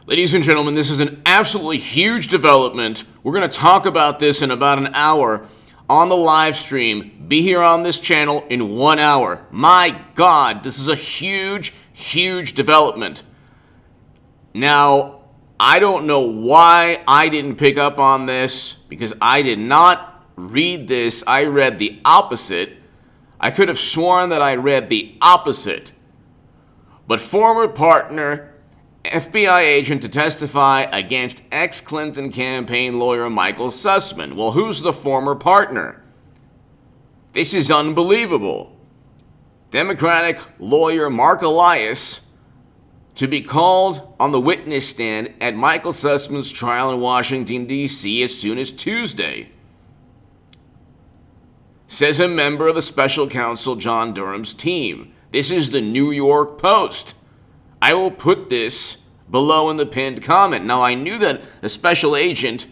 Ladies and gentlemen, this is an absolutely huge development. We're going to talk about this in about an hour on the live stream. Be here on this channel in 1 hour. My God, this is a huge, huge development. Now, I don't know why I didn't pick up on this, because I did not read this. I read the opposite. I could have sworn that I read the opposite. But former partner, FBI agent to testify against ex-Clinton campaign lawyer Michael SUSSMAN. Well, who's the former partner? This is unbelievable. Democratic lawyer MARC Elias to be called on the witness stand at Michael SUSSMAN's trial in Washington, D.C. as soon as Tuesday, says a member of the special counsel John Durham's team. This is the New York Post. I will put this below in the pinned comment. Now, I knew that the special agent,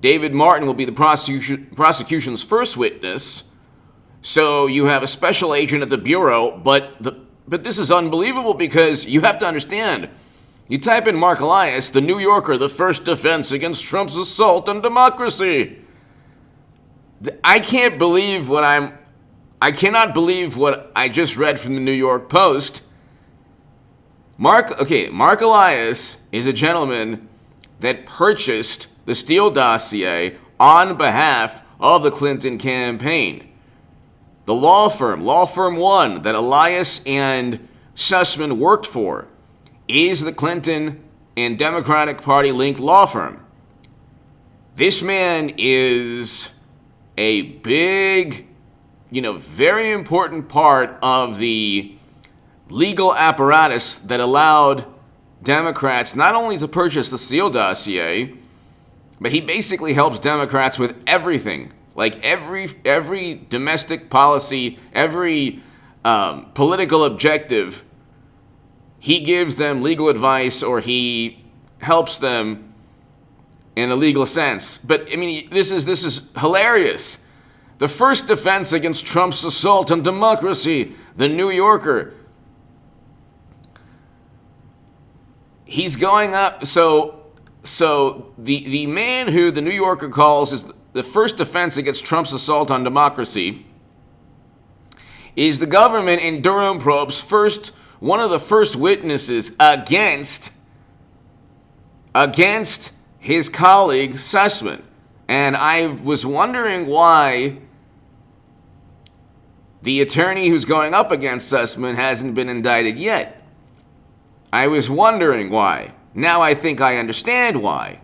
David Martin, will be the prosecution's first witness. So you have a special agent at the Bureau, but this is unbelievable because you have to understand. You type in MARC Elias, the New Yorker, the first defense against Trump's assault on democracy. I cannot believe what I just read from the New York Post. MARC Elias is a gentleman that purchased the Steele dossier on behalf of the Clinton campaign. The law firm one that Elias and SUSSMAN worked for is the Clinton and Democratic Party linked law firm. This man is a big, very important part of the legal apparatus that allowed Democrats not only to purchase the Steele dossier, but he basically helps Democrats with everything. Like every domestic policy, every political objective, he gives them legal advice or he helps them in a legal sense. But I mean, this is hilarious. The first defense against Trump's assault on democracy, the New Yorker. He's going up. So the man who the New Yorker calls is the first defense against Trump's assault on democracy is the government in Durham probe's one of the first witnesses against his colleague SUSSMAN. And I was wondering why the attorney who's going up against SUSSMAN hasn't been indicted yet. I was wondering why. Now I think I understand why.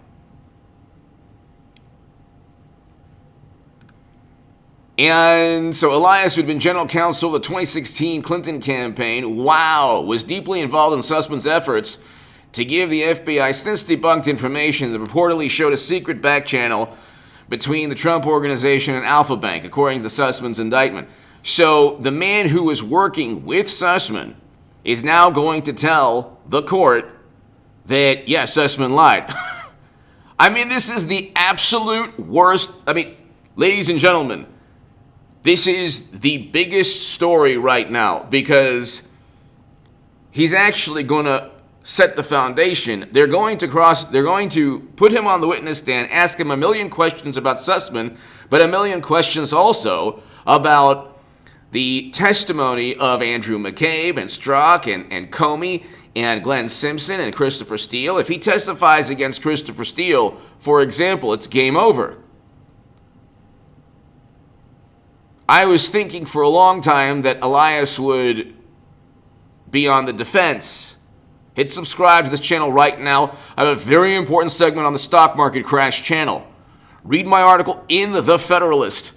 And so Elias, who'd been general counsel of the 2016 Clinton campaign, was deeply involved in SUSSMAN's efforts to give the FBI since-debunked information that reportedly showed a secret back channel between the Trump Organization and Alpha Bank, according to SUSSMAN's indictment. So the man who was working with SUSSMAN is now going to tell the court that, yes, SUSSMAN lied. I mean, this is the absolute worst. I mean, ladies and gentlemen, this is the biggest story right now because he's actually going to set the foundation. They're going to put him on the witness stand, ask him a million questions about SUSSMAN, but a million questions also about the testimony of Andrew McCabe and Strzok and Comey and Glenn Simpson and Christopher Steele. If he testifies against Christopher Steele, for example, it's game over. I was thinking for a long time that Elias would be on the defense. Hit subscribe to this channel right now. I have a very important segment on the stock market crash channel. Read my article in The Federalist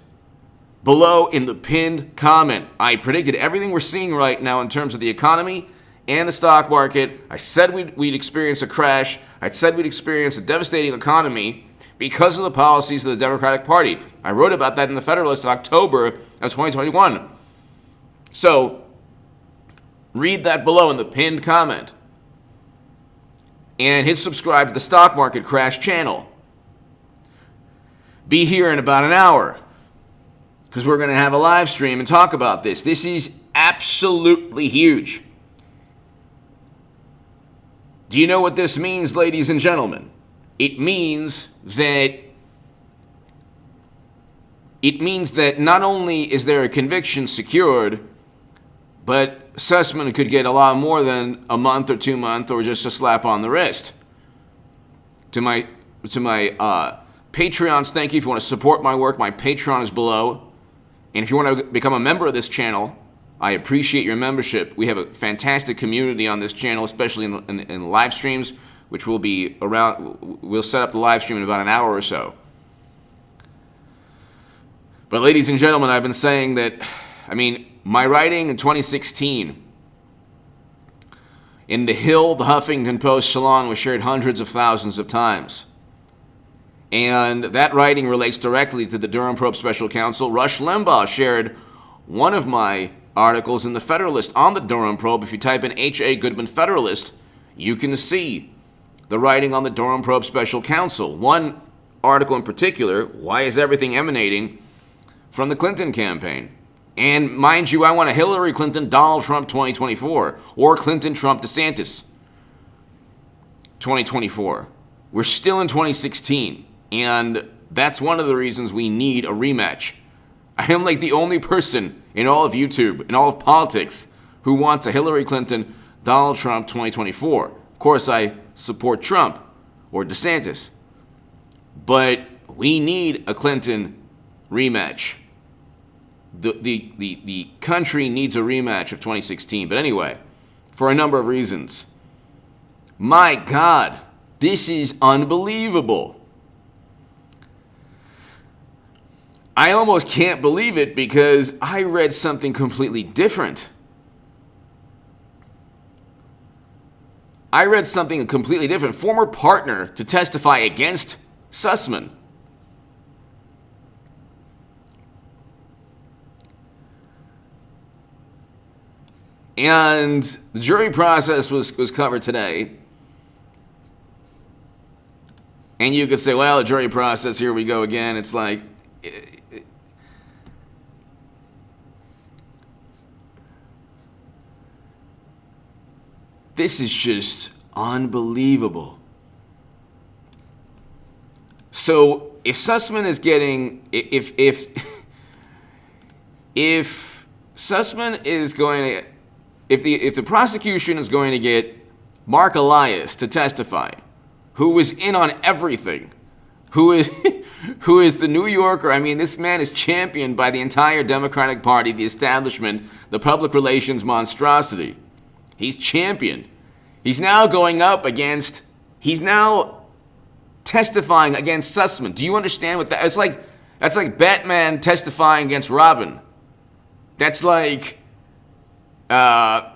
below in the pinned comment. I predicted everything we're seeing right now in terms of the economy and the stock market. I said we'd experience a crash. I said we'd experience a devastating economy because of the policies of the Democratic Party. I wrote about that in The Federalist in October of 2021. So, read that below in the pinned comment. And hit subscribe to the Stock Market Crash channel. Be here in about an hour, because we're going to have a live stream and talk about this. This is absolutely huge. Do you know what this means, ladies and gentlemen? It means that not only is there a conviction secured, but Sussman could get a lot more than a month or 2 months or just a slap on the wrist. To my Patreons, thank you. If you want to support my work, my Patreon is below. And if you want to become a member of this channel, I appreciate your membership. We have a fantastic community on this channel, especially in live streams, which will be around. We'll set up the live stream in about an hour or so. But ladies and gentlemen, I've been saying that, my writing in 2016 in The Hill, the Huffington Post salon was shared hundreds of thousands of times. And that writing relates directly to the Durham probe special counsel. Rush Limbaugh shared one of my articles in the Federalist on the Durham probe. If you type in H.A. Goodman Federalist, you can see the writing on the Durham probe special counsel. One article in particular, why is everything emanating from the Clinton campaign? And mind you, I want a Hillary Clinton, Donald Trump 2024, or Clinton, Trump, DeSantis 2024. We're still in 2016, and that's one of the reasons we need a rematch. I am like the only person in all of YouTube, in all of politics, who wants a Hillary Clinton, Donald Trump 2024. Of course, I support Trump or DeSantis, but we need a Clinton rematch. The country needs a rematch of 2016. But anyway, for a number of reasons. My God, this is unbelievable. I almost can't believe it because I read something completely different. Former partner to testify against SUSSMAN. And the jury process was covered today. And you could say, well, the jury process, here we go again. It's like, this is just unbelievable. So if SUSSMAN is getting, if SUSSMAN is going to, if the prosecution is going to get MARC Elias to testify, who is in on everything, who is the New Yorker. This man is championed by the entire Democratic Party, the establishment, the public relations monstrosity. He's championed. He's now testifying against SUSSMAN. Do you understand what that? That's like Batman testifying against Robin. That's like, let's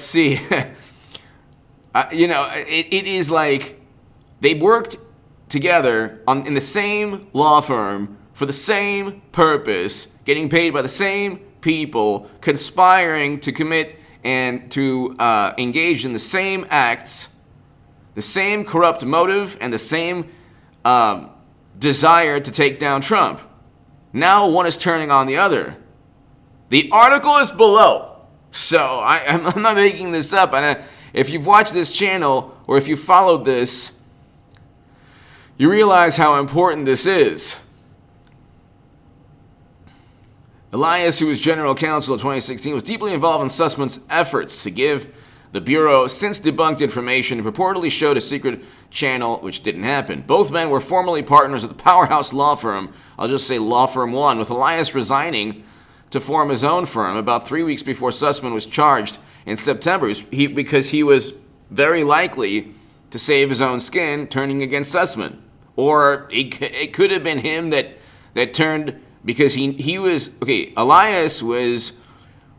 see. It is like they worked together in the same law firm for the same purpose, getting paid by the same people, conspiring to commit and to engage in the same acts, the same corrupt motive, and the same desire to take down Trump. Now one is turning on the other. The article is below, so I'm not making this up. And if you've watched this channel or if you followed this, you realize how important this is. Elias, who was general counsel in 2016, was deeply involved in SUSSMAN's efforts to give the Bureau since debunked information and purportedly showed a secret channel, which didn't happen. Both men were formerly partners at the powerhouse law firm, I'll just say Law Firm 1, with Elias resigning to form his own firm about 3 weeks before SUSSMAN was charged in September, because he was very likely to save his own skin turning against SUSSMAN. Or it could have been him that turned, because he was, Elias was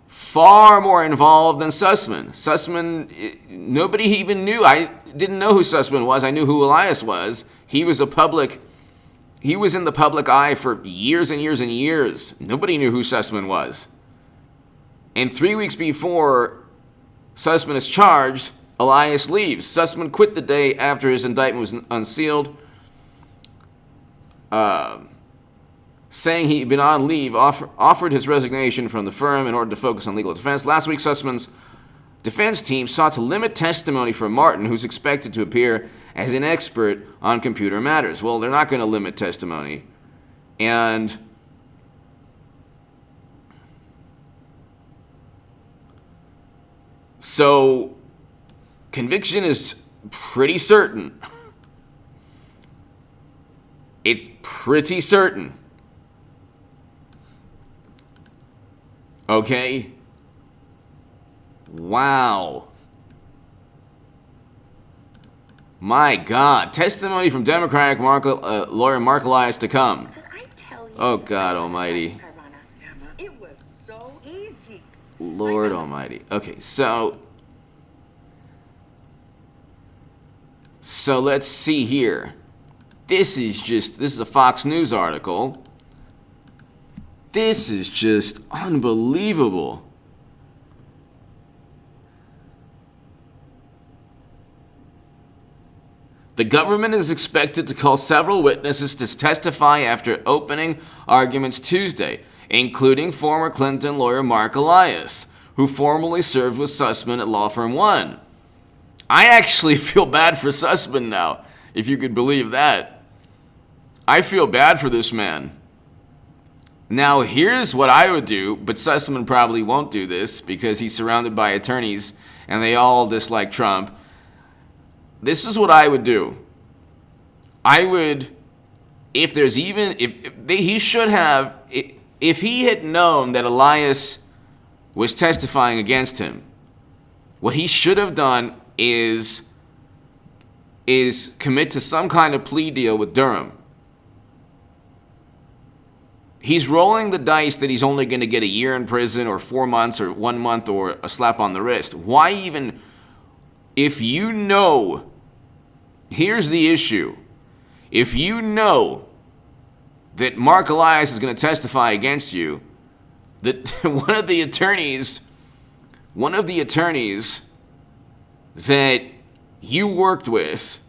far more involved than SUSSMAN. SUSSMAN, nobody even knew. I didn't know who SUSSMAN was. I knew who Elias was. He was in the public eye for years and years and years. Nobody knew who SUSSMAN was. And 3 weeks before SUSSMAN is charged, Elias leaves. SUSSMAN quit the day after his indictment was unsealed, saying he'd been on leave, offered his resignation from the firm in order to focus on legal defense. Last week, SUSSMAN's defense team sought to limit testimony from Martin, who's expected to appear as an expert on computer matters. Well, they're not going to limit testimony. And so conviction is pretty certain. It's pretty certain. Okay? Wow. My God. Testimony from Democratic lawyer Mark Elias to come. Oh, God almighty. It was so easy. Lord almighty. Okay, so let's see here. This is a Fox News article. This is just unbelievable. The government is expected to call several witnesses to testify after opening arguments Tuesday, including former Clinton lawyer Mark Elias, who formerly served with SUSSMAN at Law Firm 1. I actually feel bad for SUSSMAN now, if you could believe that. I feel bad for this man. Now, here's what I would do, but SUSSMAN probably won't do this because he's surrounded by attorneys and they all dislike Trump. This is what I would do. I would, if he had known that Elias was testifying against him, what he should have done is commit to some kind of plea deal with Durham. He's rolling the dice that he's only going to get a year in prison or 4 months or 1 month or a slap on the wrist. Why even, if you know, here's the issue. If you know that Mark Elias is going to testify against you, that one of the attorneys that you worked with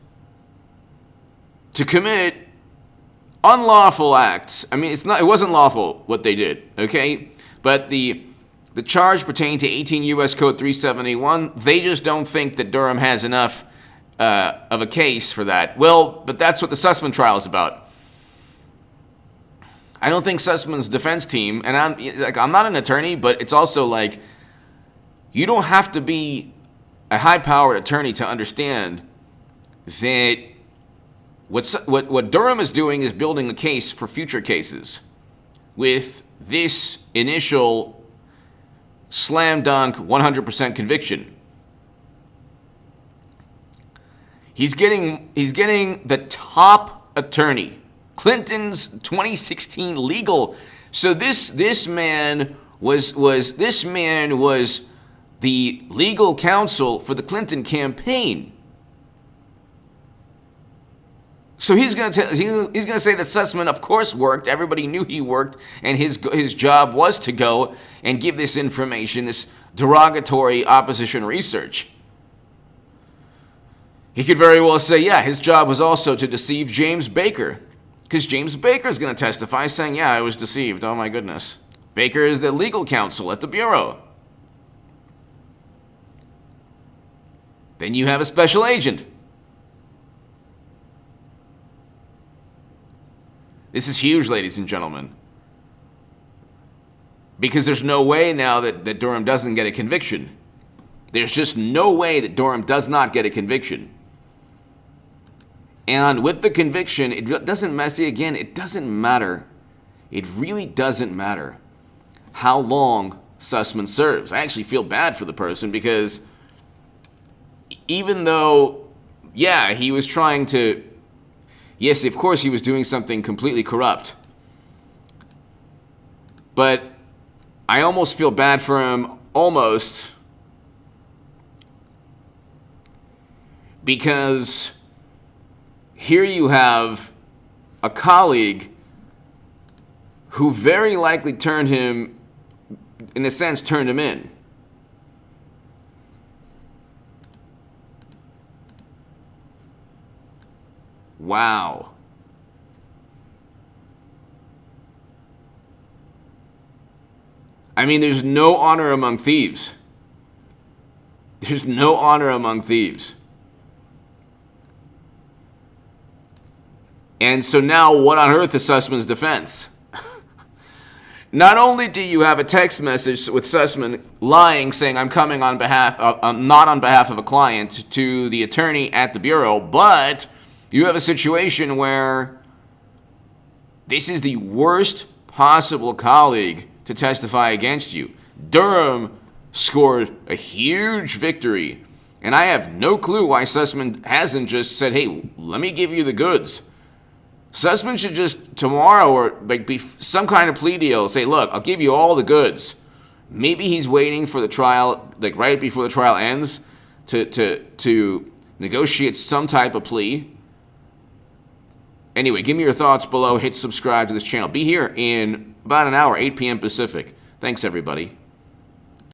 to commit unlawful acts. I mean, it wasn't lawful what they did, okay? But the charge pertained to 18 U.S. Code 371. They just don't think that Durham has enough of a case for that. Well, but that's what the SUSSMAN trial is about. I don't think SUSSMAN's defense team, and I'm not an attorney, but it's also like, you don't have to be a high-powered attorney to understand that what Durham is doing is building a case for future cases with this initial slam dunk 100% conviction. He's getting the top attorney, Clinton's 2016 legal. So this man was the legal counsel for the Clinton campaign. So he's going to say that SUSSMAN, of course, worked. Everybody knew he worked, and his job was to go and give this information, this derogatory opposition research. He could very well say, yeah, his job was also to deceive James Baker, because James Baker is going to testify saying, yeah, I was deceived. Oh, my goodness. Baker is the legal counsel at the Bureau. Then you have a special agent. This is huge, ladies and gentlemen. Because there's no way now that Durham doesn't get a conviction. There's just no way that Durham does not get a conviction. And with the conviction, it doesn't matter. It really doesn't matter how long SUSSMAN serves. I actually feel bad for the person because even though, yeah, he was trying to, yes, of course he was doing something completely corrupt. But I almost feel bad for him, almost, because here you have a colleague who very likely turned him in. Wow. I mean, there's no honor among thieves. There's no honor among thieves. And so now what on earth is Sussman's defense? Not only do you have a text message with Sussman lying, saying I'm coming on behalf, not on behalf of a client, to the attorney at the bureau, but you have a situation where this is the worst possible colleague to testify against you. Durham scored a huge victory, and I have no clue why Sussman hasn't just said, hey, let me give you the goods. Sussman should just tomorrow or like be some kind of plea deal. Say, look, I'll give you all the goods. Maybe he's waiting for the trial, like right before the trial ends, to negotiate some type of plea. Anyway, give me your thoughts below. Hit subscribe to this channel. Be here in about an hour, 8 p.m. Pacific. Thanks, everybody.